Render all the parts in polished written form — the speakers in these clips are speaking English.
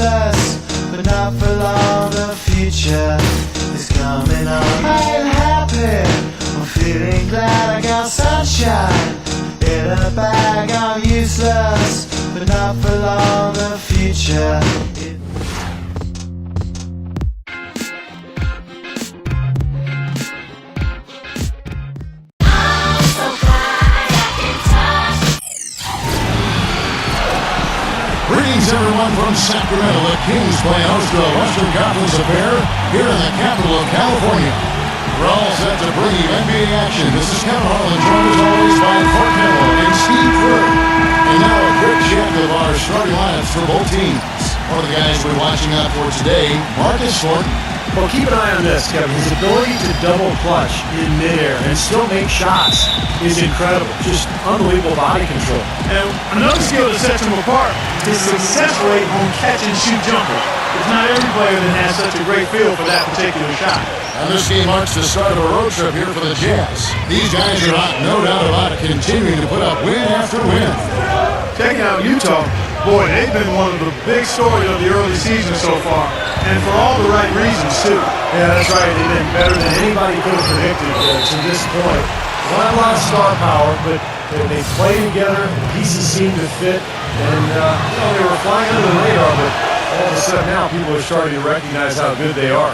useless, but not for long. The future is coming on. I ain't happy, I'm feeling glad. I got sunshine in a bag. I'm useless, but not for long. The future. Greetings, everyone, from Sacramento. The Kings play host to a Western Conference affair here in the capital of California. We're all set to bring you NBA action. This is Kevin Harlan, joined as always by Clark Hamilton and Steve Kerr. And now a quick check of our starting lineups for both teams. One of the guys we're watching out for today, Marcus Thornton. Well, keep an eye on this, Kevin. His ability to double clutch in midair and still make shots is incredible. Just unbelievable body control. And another skill that sets him apart, his success rate on catch-and-shoot jumper. It's not every player that has such a great feel for that particular shot. And this game marks the start of a road trip here for the Jazz. These guys are no doubt about it, continuing to put up win after win. Checking out Utah, boy, they've been one of the big stories of the early season so far. And for all the right reasons, too. Yeah, that's right. They've been better than anybody could have predicted to this point. They don't have a lot of star power, but they play together. The pieces seem to fit. And, they were flying under the radar, but all of a sudden now people are starting to recognize how good they are.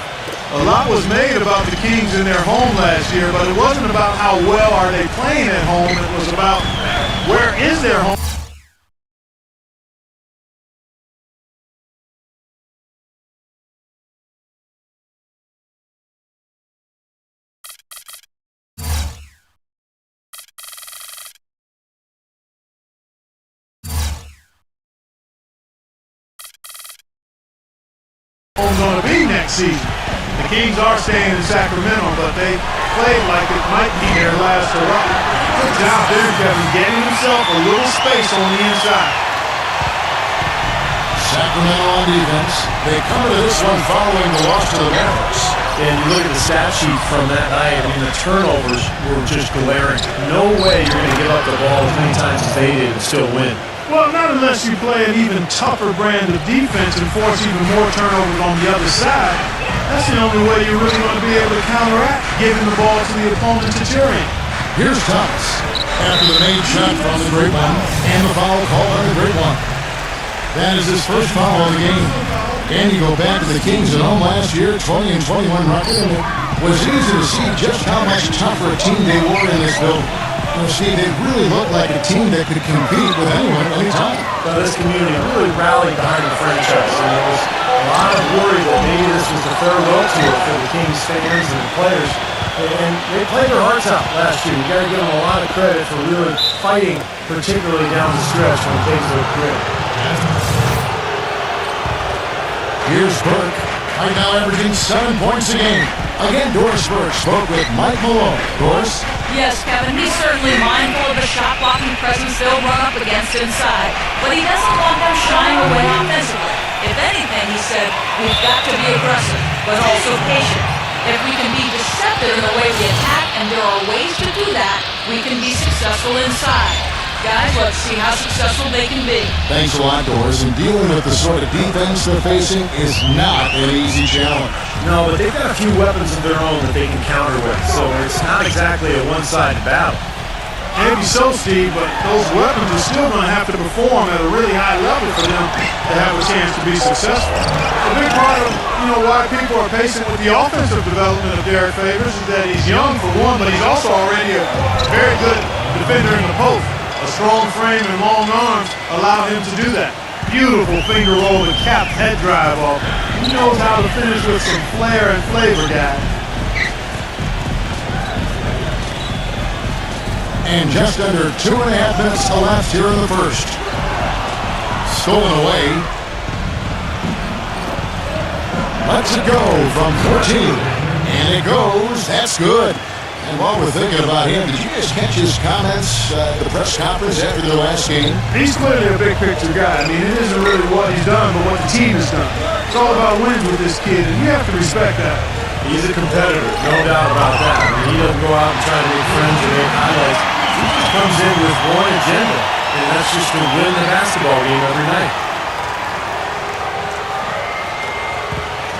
A lot was made about the Kings in their home last year, but it wasn't about how well are they playing at home. It was about where is their home. Going to be next season. The Kings are staying in Sacramento, but they played like it might be their last hurrah. Good job there, Kevin, getting himself a little space on the inside. Sacramento on defense. They come to this one following the loss to the Mavericks. And you look at the stat sheet from that night, I mean, the turnovers were just glaring. No way you're going to give up the ball as many times as they did and still win. Well, not unless you play an even tougher brand of defense and force even more turnovers on the other side. That's the only way you're really going to be able to counteract giving the ball to the opponent that you're in. Here's Thomas after the made shot from the great one and the foul call on the great one. That is his first foul of the game. And you go back to the Kings at home last year, 20-21 record, and it was easy to see just how much tougher a team they were in this building. Steve, they really looked like a team that could compete with anyone at any time. Now, this community really rallied behind the franchise, and there was a lot of worry that maybe this was the farewell tour for the Kings fans and the players. And they played their hearts out last year. You got to give them a lot of credit for really fighting, particularly down the stretch when things look great. Here's Burke, right now averaging 7 points a game. Again, Doris Burke spoke with Mike Malone. Doris? Yes, Kevin, he's certainly mindful of the shot-blocking presence they'll run up against inside, but he doesn't want them shying away offensively. If anything, he said, we've got to be aggressive, but also patient. If we can be deceptive in the way we attack, and there are ways to do that, we can be successful inside. Guys, let's see how successful they can be. Thanks a lot, Doris. And dealing with the sort of defense they're facing is not an easy challenge. No, but they've got a few weapons of their own that they can counter with, so it's not exactly a one-sided battle. Maybe so, Steve, but those weapons are still going to have to perform at a really high level for them to have a chance to be successful. A big part of why people are patient with the offensive development of Derek Favors is that he's young for one, but he's also already a very good defender in the post. A strong frame and long arms allow him to do that. Beautiful finger roll to cap head drive off. He knows how to finish with some flair and flavor, guys. And just under 2.5 minutes left here in the first. Stolen away. Lets it go from 14. And it goes. That's good. And while we're thinking about him, did you guys catch his comments at the press conference after the last game? He's clearly a big picture guy. I mean, it isn't really what he's done, but what the team has done. It's all about wins with this kid, and you have to respect that. He's a competitor, no doubt about that. I mean, he doesn't go out and try to make friends or make highlights. He just comes in with one agenda, and that's just to win the basketball game every night.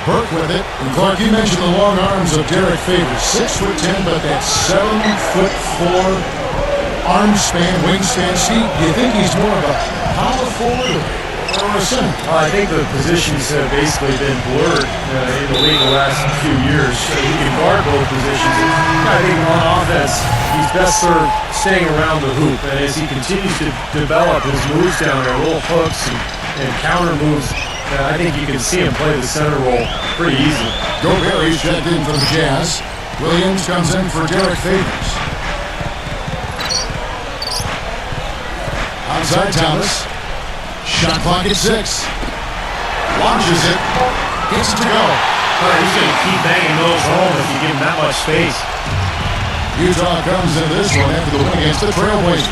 Burke with it. And Clark, you mentioned the long arms of Derek Favors. 6'10", but that 7'4" arm span, wingspan. Steve, do you think he's more of a power forward or a center? Well, I think the positions have basically been blurred in the league the last few years. He can guard both positions. I think on offense, he's best served staying around the hoop. And as he continues to develop his moves down there, little hooks and counter moves, I think you can see him play the center role pretty easily. Gobert checked in for the Jazz. Williams comes in for Derek Favors. Outside Thomas. Shot clock at 6. Launches it. Gets it to go. He's going to keep banging those home if you give him that much space. Utah comes into this one after the win against the Trailblazers.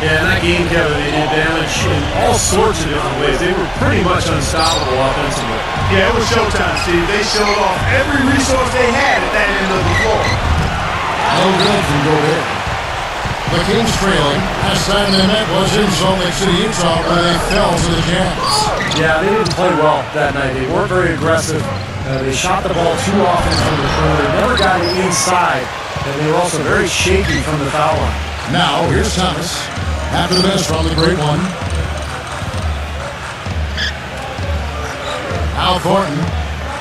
Yeah, in that game, Kevin, they did damage in all sorts of different ways. They were pretty much unstoppable offensively. Yeah, it was showtime, Steve. They showed off every resource they had at that end of the floor. No good from Gobert. The Kings trailing. Last time they met was in Salt Lake City, Utah, where they fell to the Jazz. Yeah, they didn't play well that night. They weren't very aggressive. They shot the ball too often from the perimeter. Never got it inside. And they were also very shaky from the foul line. Now, here's Thomas. After the miss from the great one. Al Thornton.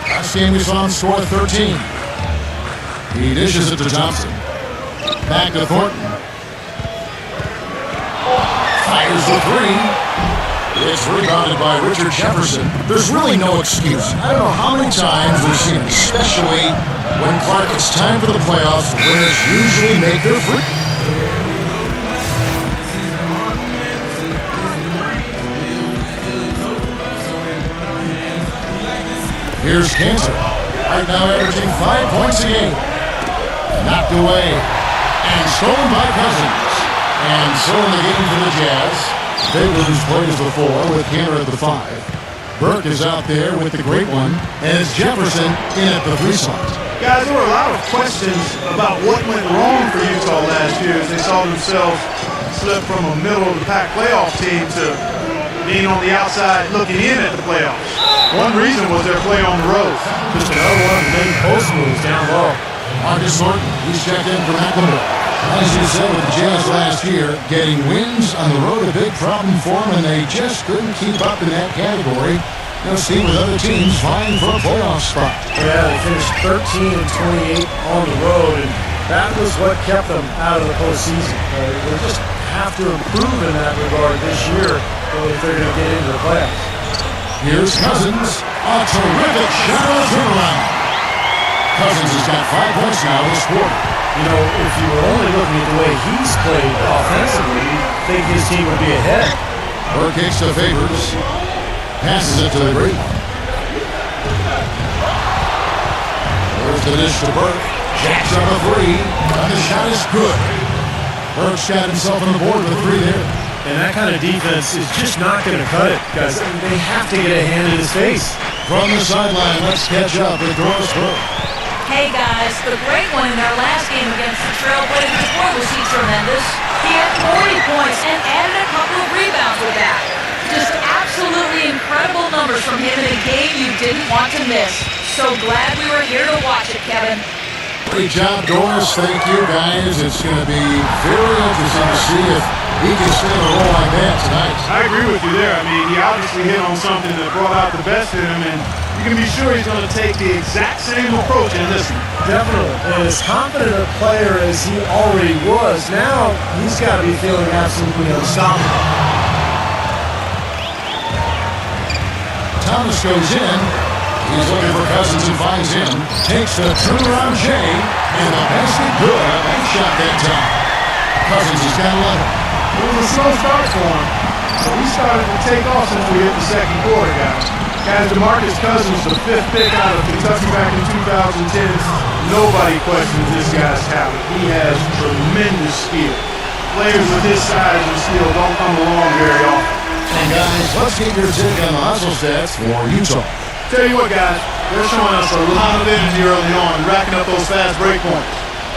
Last game we saw him score 13. He dishes it to Thompson. Back to Thornton. Fires the three. It's rebounded by Richard Jefferson. There's really no excuse. I don't know how many times we've seen it, especially when Clark, it's time for the playoffs. Winners usually make their free. Here's Cantor. Right now averaging 5 points a game. Knocked away. And stolen by Cousins. And so in the game for the Jazz, Favors plays the 4 with Cantor at the 5. Burke is out there with the great one. And it's Jefferson in at the 3 slot. Guys, there were a lot of questions about what went wrong for Utah last year as they saw themselves slip from a middle-of-the-pack playoff team to being on the outside looking in at the playoffs. One reason was their play on the road. Just another one of them post moves down low. Marcus Thornton, he's checked in for McLemore. As you said with the Jazz last year, getting wins on the road a big problem for them, and they just couldn't keep up in that category. No team with other teams vying for a playoff spot. Yeah, they finished 13 and 28 on the road, and that was what kept them out of the postseason. They just have to improve in that regard this year if they're going to get into the playoffs. Here's Cousins, a terrific shot on the turnaround. Cousins has got 5 points now this quarter. You know, if you were only looking at the way he's played offensively, you'd think his team would be ahead. Burke kicks to Favors. Passes it to the great one. There's the dish to Burke. Jacks up a 3. And the shot is good. Burke's got himself on the board with a 3 there. And that kind of defense is just not going to cut it, guys. They have to get a hand in his face. From the sideline, let's catch up with Doris Burke. Hey guys, the great one in their last game against the Trailblazers, boy was he tremendous. He had 40 points and added a couple of rebounds with that. Just absolutely incredible numbers from him in a game you didn't want to miss. So glad we were here to watch it, Kevin. Great job, Doris. Thank you, guys. It's going to be very interesting to see if he can stay in a role like that tonight. I agree with you there. I mean, he obviously hit on something that brought out the best in him, and you can be sure he's going to take the exact same approach in this one. Definitely. And as confident a player as he already was, now he's got to be feeling absolutely unstoppable. Thomas goes in. He's looking for Cousins and finds him. Takes the turnaround J, and the basket good. A nice shot that time. Cousins has got 11. It was a slow start for him, but we started to take off since we hit the second quarter, guys. Guys, DeMarcus Cousins, the 5th pick out of Kentucky back in 2010. Nobody questions this guy's talent. He has tremendous skill. Players with his size and skill don't come along very often. And guys, let's get your take on the hustle stats for Utah. Tell you what, guys, they're showing us a lot of energy early on, racking up those fast break points.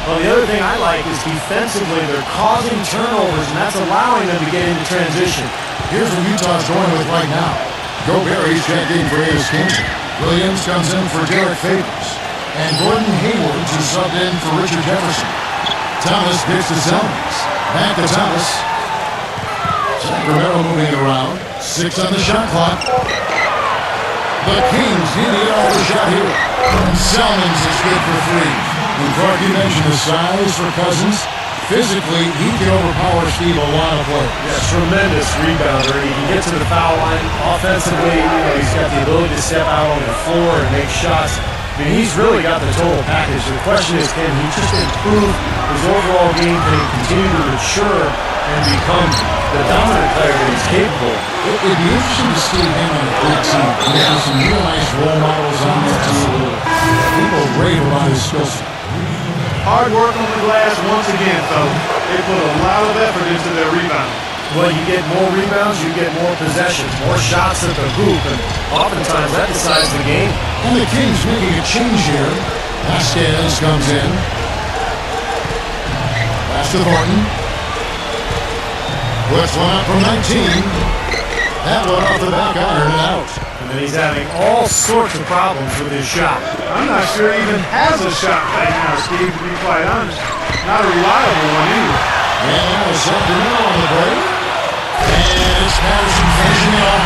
Well, the other thing I like is defensively, they're causing turnovers, and that's allowing them to get into transition. Here's what Utah's going with right now. Gobert checked in for his Cantor. Williams comes in for Derek Favors. And Gordon Hayward is subbed in for Richard Jefferson. Thomas picks to Selmans. Back to Thomas. Sacramento moving it around. 6 on the shot clock. The Kings need to get off the shot here. And Selmans is good for 3. And Clark, you mentioned the size for Cousins. Physically, he can overpower Steve a lot of players. Yeah, tremendous rebounder. He can get to the foul line. Offensively, he's got the ability to step out on the floor and make shots. I mean, he's really got the total package. The question is, can he just improve his overall game? Can he continue to mature and become the dominant player that he's capable of? It'd be interesting to see him on a good team. There's some real nice role models on that team. People rave about his skill set. Hard work on the glass once again, fellas. They put a lot of effort into their rebound. Well, you get more rebounds, you get more possessions, more shots at the hoop, and oftentimes that decides the game. And the Kings making a change here. Vasquez comes in. Pass to Thornton. Puts one up from 19. That one off the back iron and out. And then he's having all sorts of problems with his shot. I'm not sure he even has a shot right now, Steve, to be quite honest. Not a reliable one either. And that was Sacramento on the break. And it's Patterson finishing it off.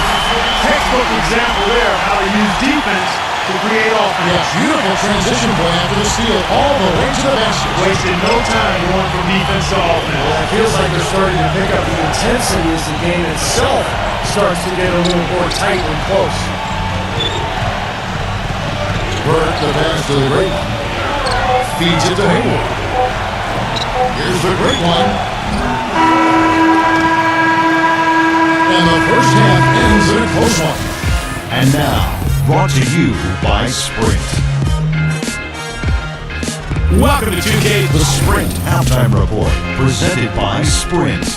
Textbook example there of how to use defense to create offense. Yeah, beautiful transition play after the steal all the way to the basket. Wasted no time going from defense to offense. Well, it feels like they're starting to pick up the intensity as the game itself starts to get a little more tight and close. Burke, the pass to the great one. Feeds it to Hayward. Here's the great one. And the first half ends in a close one. And now, brought to you by Sprint. Welcome to 2K. The Sprint Halftime Report, presented by Sprint.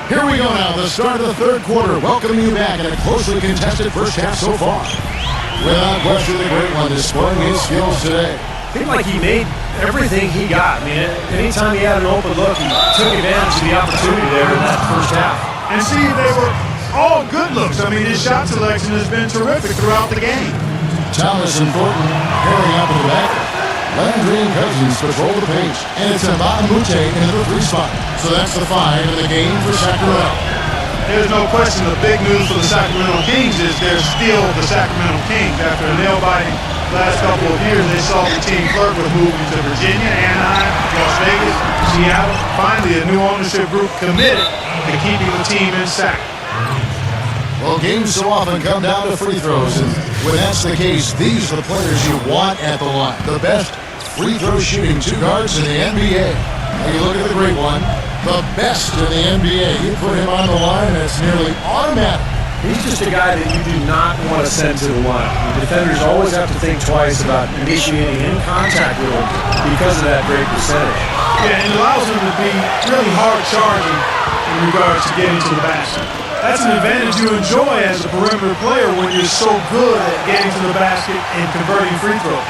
Here we go now, the start of the third quarter. Welcoming you back in a closely contested first half so far. Without question, the great one displaying his skills today. I feel like he made everything he got. I mean, anytime he had an open look, he took advantage of the opportunity there in that first half. And Steve, they were all good looks. I mean, his shot selection has been terrific throughout the game. Thomas and Thornton pairing up in the back. Landry and Cousins patrol the paint. And it's Mbah a Moute into the 3 spot. So that's the 5 in the game for Sacramento. There's no question the big news for the Sacramento Kings is they're still the Sacramento Kings. After a nail-biting last couple of years, they saw the team flirt with moving to Virginia, Anaheim, Las Vegas, Seattle. Finally, a new ownership group committed to keeping the team in Sac. Well, games so often come down to free throws, and when that's the case, these are the players you want at the line. The best free throw shooting 2 guards in the NBA. Now you look at the great one, the best in the NBA. You put him on the line, and it's nearly automatic. He's just a guy that you do not want to send to the line. The defenders always have to think twice about initiating any contact with him because of that great percentage. Yeah, and it allows them to be really hard charging in regards to getting to the basket. That's an advantage you enjoy as a perimeter player when you're so good at getting to the basket and converting free throws.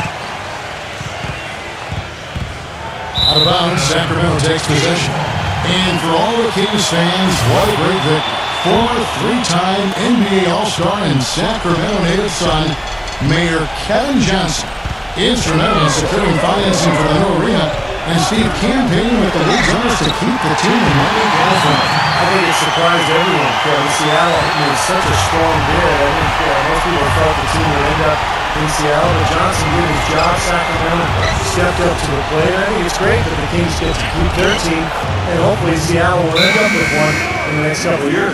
Out of bounds, Sacramento takes possession. And for all the Kings fans, what a great victory. Former 3-time NBA All-Star and Sacramento native son, Mayor Kevin Johnson, instrumental in securing financing for the new arena, and Steve campaigning with the league's owners to keep the team in Miami, California. I think it surprised everyone. Seattle made such a strong bid. I think most people thought the team would end up in Seattle, but Johnson did his job. Sacramento stepped up to the plate. I think it's great that the Kings get to keep their team, and hopefully Seattle will end up with one in the next couple of years.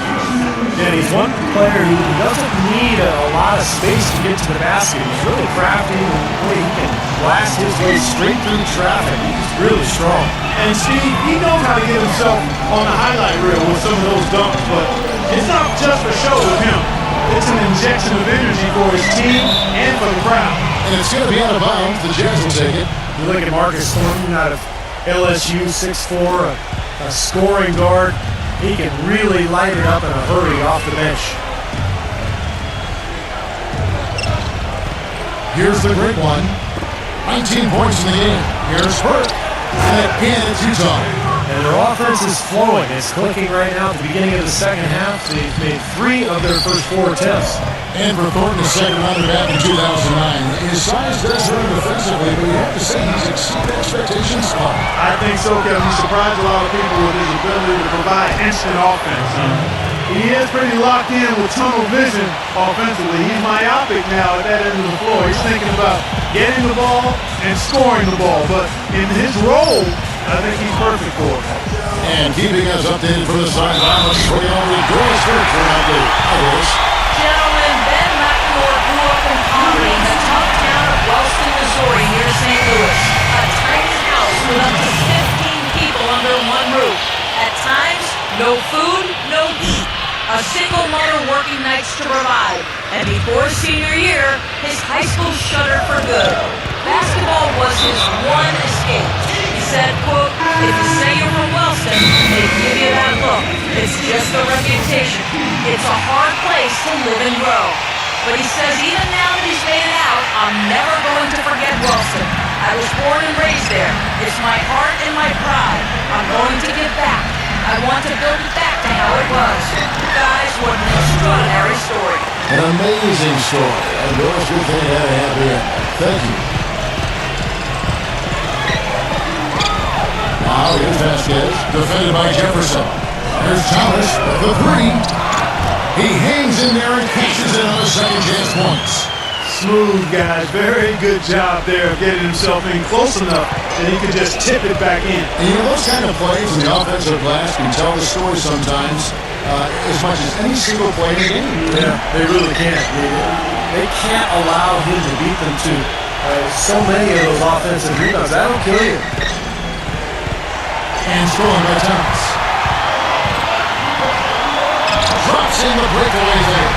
And he's one player who doesn't need a lot of space to get to the basket. He's really crafty, and boy, he can blast his way straight through traffic. He's really strong. And Steve, he knows how to get himself on the highlight reel with some of those dunks, but it's not just for show with him. It's an injection of energy for his team and for the crowd. And it's going to be out of bounds. The Jazz will take it. You look at Marcus Thornton out of LSU, 6'4", a scoring guard. He can really light it up in a hurry off the bench. Here's the great one. 19 points in the game. Here's Burke. And again, it's Utah. And their offense is flowing. It's clicking right now at the beginning of the second half. They've made 3 of their first 4 attempts. And for Thornton, the second rounder back in 2009. His size does hurt him defensively, but you have to say he's exceeded expectations. I think so, Kevin. He surprised a lot of people with his ability to provide instant offense. He is pretty locked in with tunnel vision offensively. He's myopic now at that end of the floor. He's thinking about getting the ball and scoring the ball. But in his role, I think he's perfect for it. And keeping us updated for the sideline, let's bring on the Doris Bird for an update. Hi, Doris. Gentlemen, Ben McLemore grew up in Poverty, the tough town of Wellston, Missouri, near St. Louis. A tiny house with up to 15 people under one roof. At times, no food, no heat. A single mother working nights to provide. And before senior year, his high school shuttered for good. Basketball was his one escape. He said, quote, if you say you're from Wellston, they give you that look. It's just a reputation. It's a hard place to live and grow. But he says even now that he's made it out, I'm never going to forget Wellston. I was born and raised there. It's my heart and my pride. I'm going to give back. I want to build it back to how it was. Guys, what an extraordinary story. An amazing story. And Doris, good thing had a happy end. Thank you. Now here's Vasquez, defended by Jefferson. Here's Thomas with the 3. He hangs in there and catches it on the second chance points. Smooth, guys. Very good job there of getting himself in close enough that he could just tip it back in. And you know, those kind of plays in the offensive glass can tell the story sometimes as much as any single play in the game. Yeah, they really can't. They can't allow him to beat them to so many of those offensive rebounds. That'll kill you. And scoring by Thomas. Drops in the breakaway there.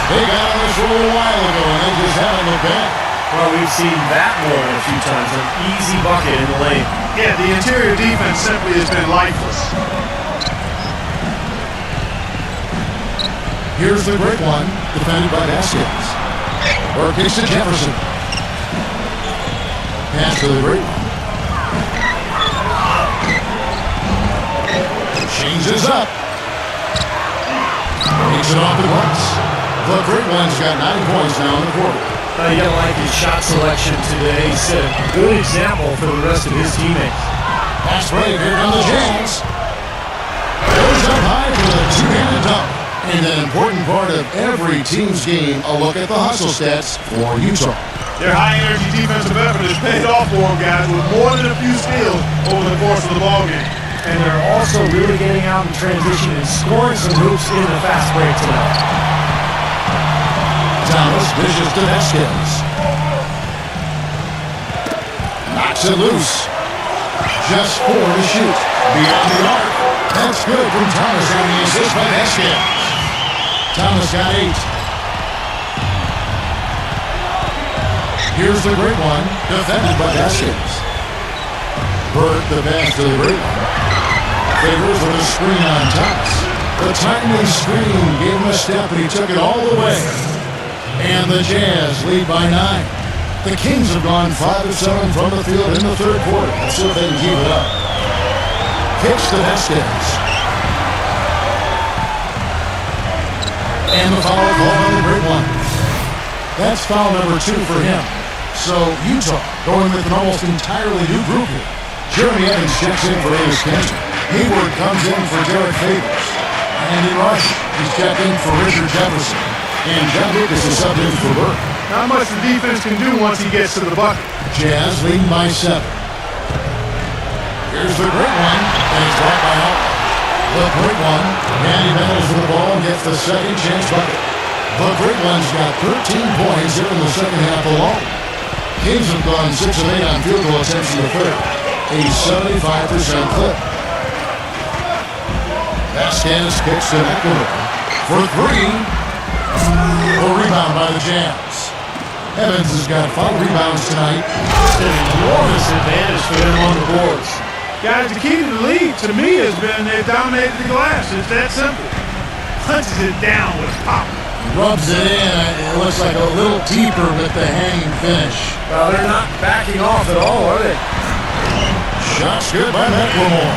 They got on this roll a while ago, and they just haven't looked back. Well, we've seen that more than a few times. An easy bucket in the lane. Yeah, the interior defense simply has been lifeless. Here's the great one, defended by Vasquez. Or kicks to Jefferson. Pass to the great one. Changes up. Takes it off the glass. The great one's got 9 points now in the quarter. You gotta like his shot selection today. He set a good example for the rest of his teammates. Pass break, here comes the Jazz. Goes up high for the 2-handed dunk. And an important part of every team's game, a look at the hustle stats for Utah. Their high-energy defensive effort has paid off for them, guys, with more than a few steals over the course of the ballgame. And they're also really getting out in transition and scoring some hoops in the fast break tonight. Thomas dishes to Vasquez. Knocks it loose. Just 4 to shoot. Beyond the arc. That's good from Thomas on the assist by Vasquez. Thomas got 8. Here's the great one, defended by Vasquez. Bird the pass to the great one. Favors with a screen on Thomas. The timely screen gave him a step, and he took it all the way. And the Jazz lead by 9. The Kings have gone 5 of 7 from the field in the third quarter. Let's see if they can keep it up. Kicks to Vasquez. And the foul called on the great one. That's foul number 2 for him. So Utah going with an almost entirely new group here. Jeremy Evans checks in for Davis Cantor. Hayward comes in for Derek Favors. Andy Rush is checked in for Richard Jefferson. And John Lucas is subbed in for Burke. Not much the defense can do once he gets to the bucket. Jazz leading by 7. Here's the great one, and it's blocked by Alton. The great one, Randy battles for the ball and gets the second chance bucket. The great one's got 13 points here in the second half alone. Kings have gone 6 of 8 on field goal attempts in the third. A 75% clip. Vasquez kicks to McLemore for 3. A rebound by the Jazz. Evans has got 5 rebounds tonight. It's an enormous advantage for them on the boards. Guys, the key to the lead, to me, has been they've dominated the glass. It's that simple. Punches it down with pop. Rubs it in. It looks like a little deeper with the hanging finish. Well, they're not backing off at all, are they? Shots good by McLemore.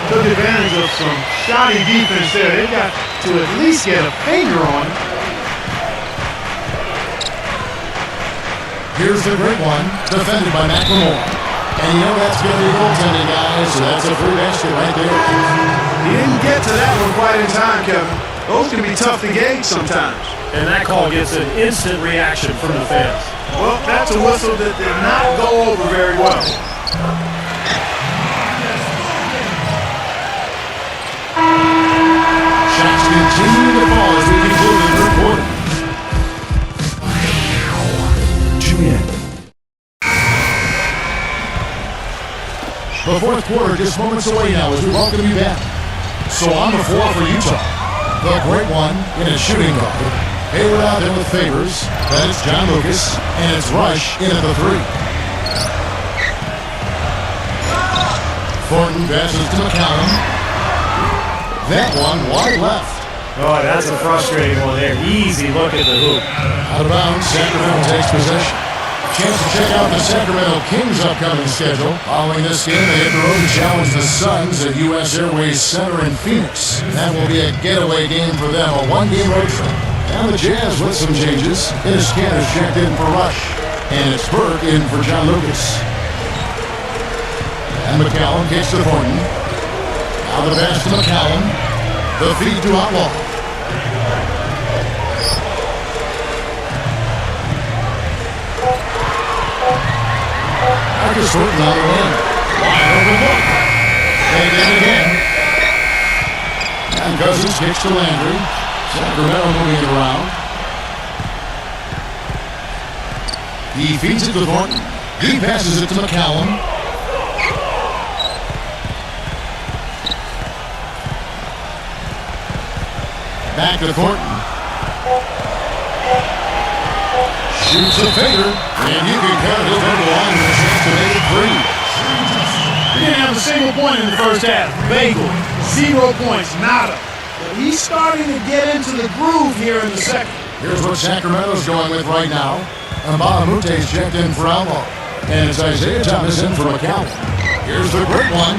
took advantage of some shoddy defense there. They've got to at least get a finger on it. Here's the great one, defended by McLemore. And you know that's going to be goaltending, guys, so that's a free basket right there. He didn't get to that one quite in time, Kevin. Those can be tough to gauge sometimes. And that call gets an instant reaction from the fans. Well, that's a whistle that did not go over very well. Shots continue to fall as we conclude the third quarter. The fourth quarter just moments away now as we welcome you back. So on the floor for Utah, the great one in a shooting guard. Hayward out there with Favors. That is John Lucas, and it's Rush in at the three. Thornton passes to McCallum. That one wide left. Oh, that's a frustrating one there. Easy look at the hoop. Out of bounds, Sacramento takes possession. Chance to check out the Sacramento Kings' upcoming schedule. Following this game, they hit the road to challenge the Suns at U.S. Airways Center in Phoenix. That will be a getaway game for them, a one-game road trip. And the Jazz with some changes. Dennis Cantor's checked in for Rush. And it's Burke in for John Lucas. And McCallum kicks to Thornton. Now the pass to McCallum. The feed to Outlaw. Marcus Thornton on the wing. Wide open look. They did it again. And Cousins kicks to Landry. Sacramento moving it around. He feeds it to Thornton. He passes it to McCallum. Back to Thornton. Shoots a fader, and you can count it over the line with a chance to make it three. He didn't have a single point in the first half. Bagel, 0 points, nada. But he's starting to get into the groove here in the second. Here's what Sacramento's going with right now. Mbalamute's checked in for Outlaw. And it's Isaiah Thomas in for McCallum. Here's the great one.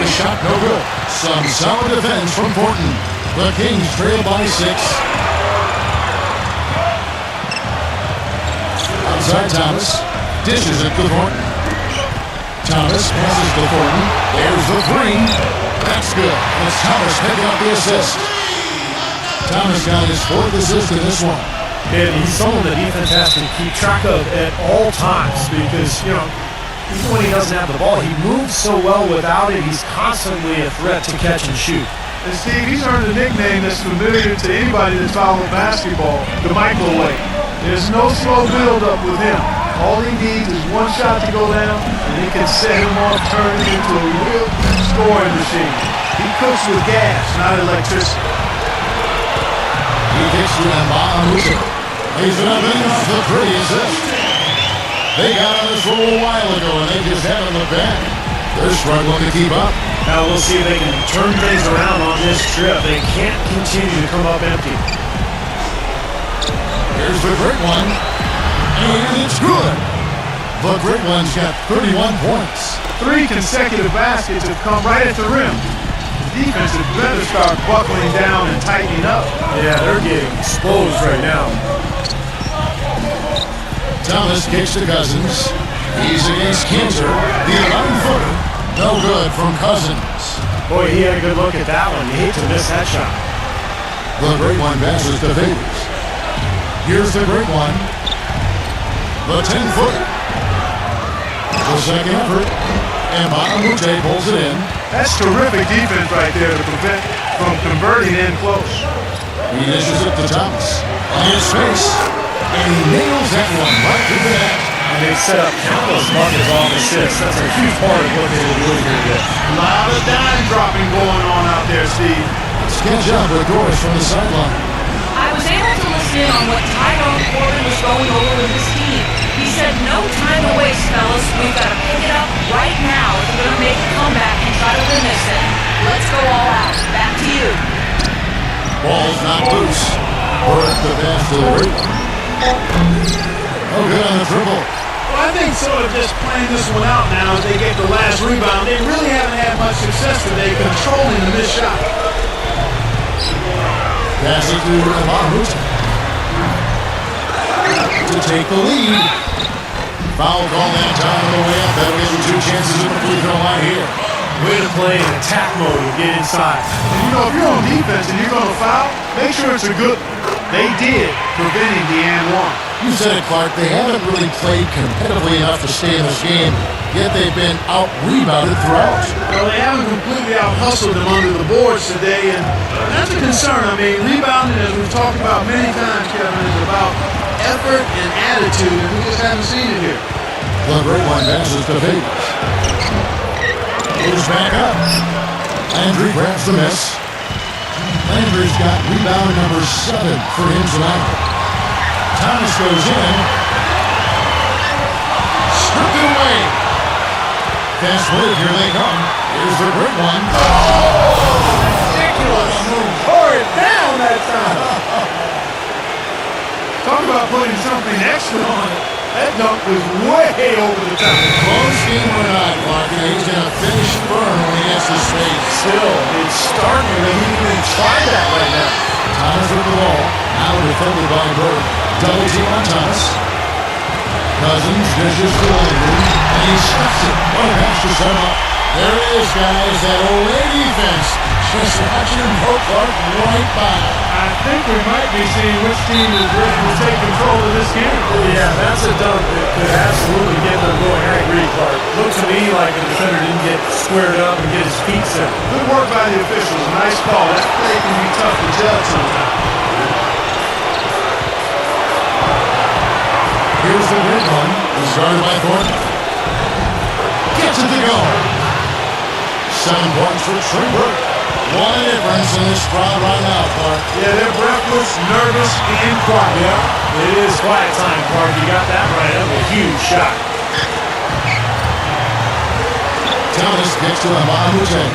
The shot no good. Some solid defense from Thornton. The Kings trail by 6. Outside Thomas. Dishes it to Thornton. Thomas passes to Thornton. There's the three. That's good. It's Thomas picking up the assist. Thomas got his 4th assist in this one. And he's someone the defense has to keep track of at all times because, you know, even when he doesn't have the ball, he moves so well without it, he's constantly a threat to catch and shoot. And Steve, he's earned a nickname that's familiar to anybody that's followed basketball, the microwave. There's no slow build-up with him. All he needs is one shot to go down, and he can set him off, turn it into a real scoring machine. He cooks with gas, not electricity. He kicks to Mbamute. He's been up in off the pretty assist. They got on this roll a while ago, and they just haven't looked back. They're struggling to keep up. Now we'll see if they can turn things around on this trip. They can't continue to come up empty. Here's the great one, and it's good. The great one's got 31 points. 3 consecutive baskets have come right at the rim. The defense had better start buckling down and tightening up. Yeah, they're getting exposed right now. Thomas kicks to Cousins. He's against Kinzer. The 11-footer. No good from Cousins. Boy, he had a good look at that one. You hate to miss that shot. The great one passes to Favors. Here's the great one. The 10-footer. The second effort. And Mbamute pulls it in. That's terrific defense right there to prevent from converting in close. He dishes it to Thomas. On his face. And he nails that one right to the net. And they set up countless buckets off assists. That's a huge part of what they were doing here today. A lot of dime dropping going on out there, Steve. Let's catch up with Doris from the sideline. I was able to listen in on what Tyrone Corbin was going over with his team. He said, no time to waste, fellas. We've got to pick it up right now if we're going to make a comeback and try to win this thing. Let's go all out. Back to you. Ball's not loose. Burke the pass to the right. Oh, good on the dribble. Well, I think sort of just playing this one out now as they get the last rebound. They really haven't had much success today controlling the missed shot. Pass it to Mahmoud to take the lead. Foul call that time on the way up. That'll give them 2 chances at the free throw line here. Way to play in attack mode and get inside. And you know, if you're on defense and you're going to foul, make sure it's a good one. They did, preventing the and one. You said it, Clark. They haven't really played competitively enough to stay in this game, yet they've been out-rebounded throughout. Well, they haven't completely out-hustled them under the boards today, and that's a concern. I mean, rebounding, as we've talked about many times, Kevin, is about effort and attitude, and we just haven't seen it here. The Grapevine passes to Favors. Moves back up. Landry grabs the miss. Landry's got rebound number 7 for him tonight. Thomas goes in. Stripped it away. Fast break, here they come. Here's the great one. Ridiculous. Tore it down that time. Talk about putting something extra on it. That dunk was way over the top. Close game or not, Clark, and he's going to finish firm when he gets the space. Still, it's startling that he didn't even try that right now. Thomas with the ball. Now defended by Bird. Double team on Thomas. Cousins dishes to Landry, and he stops it. What a pass to set up. There it is, guys. That OA defense. Just watching Bo Clark right by. I think we might be seeing which team is ready to take control of this game. Yeah, that's a dunk that could absolutely get them going. I agree, Clark. Looks to me like the defender didn't get squared up and get his feet set. Good work by the officials. Nice call. That play can be tough to judge sometimes. Here's the red one. He's guarded by Thornton. Gets it to go. 7 points for Schreiber. What a difference in this crowd right now, Clark. Yeah, they're breathless, nervous, and quiet. Yeah, it is quiet time, Clark. You got that right. That was a huge shot. Thomas gets to Amahute.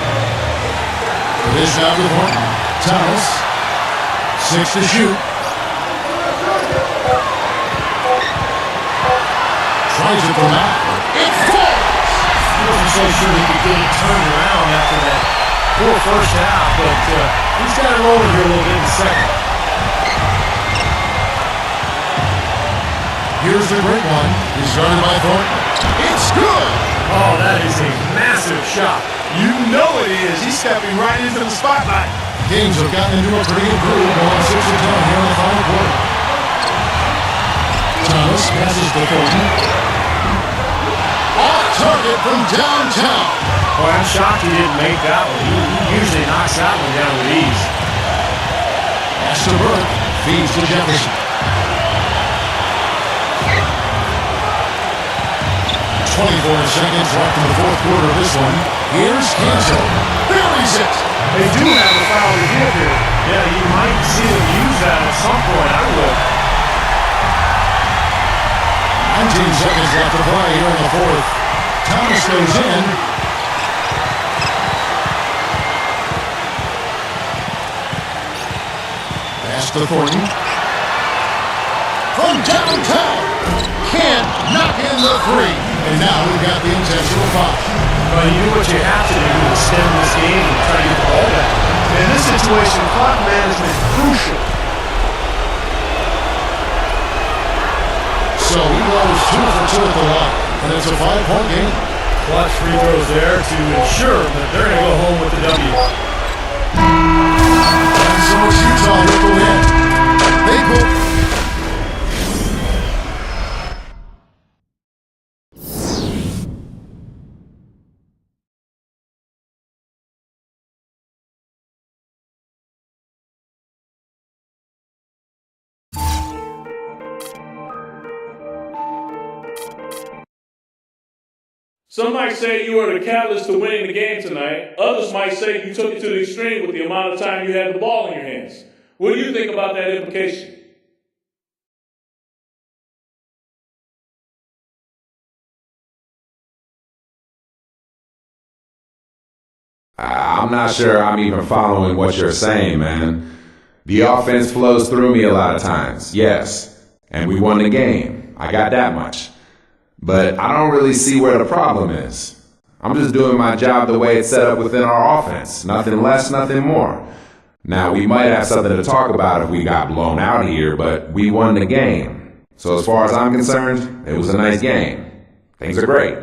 This out to Thornton. Thomas. 6 to shoot. Tries it from out. It falls! He wasn't so sure he could get it turned around after that poor first half, but he's got it rolling here a little bit in the second. Here's the great one. He's guarded by Thornton. It's good! Oh, that is a massive shot. You know it is. He's stepping right into the spotlight. Kings have gotten into a pretty good groove, going 6-10 here in the final quarter. Thomas passes to Thornton. Off target from downtown. Boy, I'm shocked he didn't make that one. He usually knocks that one down with ease. Pass to Burke. Feeds to Jefferson. 24 seconds left in the fourth quarter of this one. Here's Cancel. Buries it. They do have a foul to give here. Yeah, you might see them use that at some point. I would. 19 seconds left to play here in the fourth. Thomas goes in. Pass to Thornton. From downtown. Can't knock in the 3. And now we've got the intentional foul. Well, you do what you have to do to extend this game and try to get the ball back. In this situation, clock management is crucial. So he goes 2 for 2 at the line, and it's a 5-point game. Clutch free throws there to ensure that they're going to go home with the W. And so it's Utah with the win. They put... Some might say you were the catalyst to winning the game tonight. Others might say you took it to the extreme with the amount of time you had the ball in your hands. What do you think about that implication? I'm not sure I'm even following what you're saying, man. The offense flows through me a lot of times, yes. And we won the game. I got that much. But I don't really see where the problem is. I'm just doing my job the way it's set up within our offense. Nothing less, nothing more. Now, we might have something to talk about if we got blown out here, but we won the game. So as far as I'm concerned, it was a nice game. Things are great.